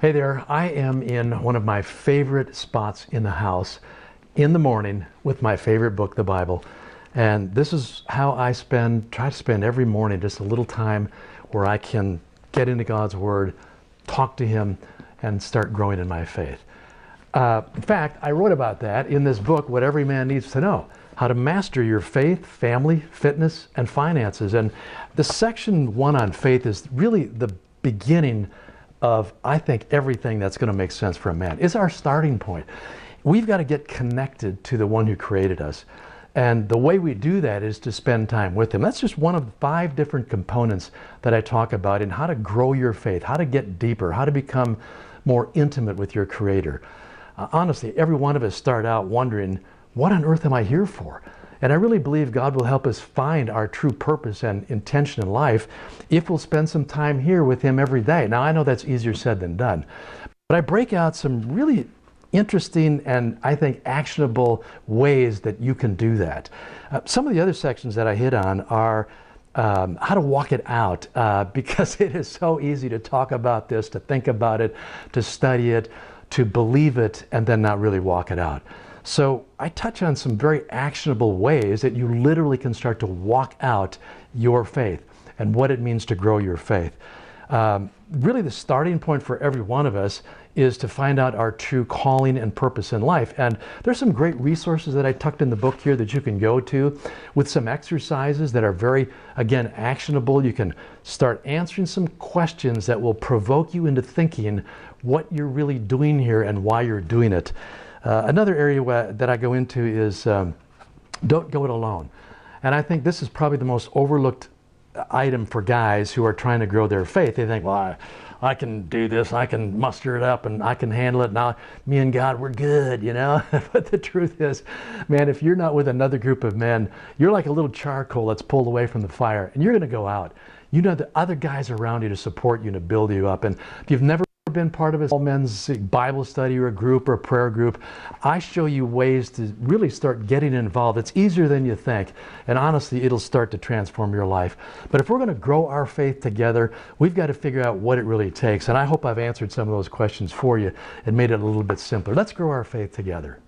Hey there, I am in one of my favorite spots in the house in the morning with my favorite book, the Bible. And this is how I try to spend every morning, just a little time where I can get into God's Word, talk to Him, and start growing in my faith. In fact, I wrote about that in this book, What Every Man Needs to Know: How to Master Your Faith, Family, Fitness, and Finances. And the section 1 on faith is really the beginning of, I think, everything that's going to make sense for a man. It's our starting point. We've got to get connected to the one who created us. And the way we do that is to spend time with Him. That's just one of 5 different components that I talk about in how to grow your faith, how to get deeper, how to become more intimate with your Creator. Honestly, every one of us start out wondering, what on earth am I here for? And I really believe God will help us find our true purpose and intention in life if we'll spend some time here with Him every day. Now, I know that's easier said than done, but I break out some really interesting and, I think, actionable ways that you can do that. Some of the other sections that I hit on are how to walk it out, because it is so easy to talk about this, to think about it, to study it, to believe it, and then not really walk it out. So I touch on some very actionable ways that you literally can start to walk out your faith and what it means to grow your faith. Really, the starting point for every one of us is to find out our true calling and purpose in life. And there's some great resources that I tucked in the book here that you can go to with some exercises that are very, again, actionable. You can start answering some questions that will provoke you into thinking what you're really doing here and why you're doing it. Another area that I go into is don't go it alone. And I think this is probably the most overlooked item for guys who are trying to grow their faith. They think, well, I can do this, I can muster it up, and I can handle it. Now, me and God, we're good, you know? But the truth is, man, if you're not with another group of men, you're like a little charcoal that's pulled away from the fire, and you're going to go out. You know the other guys around you to support you and to build you up. And if you've never been part of a all-men's Bible study or a group or a prayer group, I show you ways to really start getting involved. It's easier than you think, and honestly, it'll start to transform your life. But if we're going to grow our faith together, we've got to figure out what it really takes, and I hope I've answered some of those questions for you and made it a little bit simpler. Let's grow our faith together.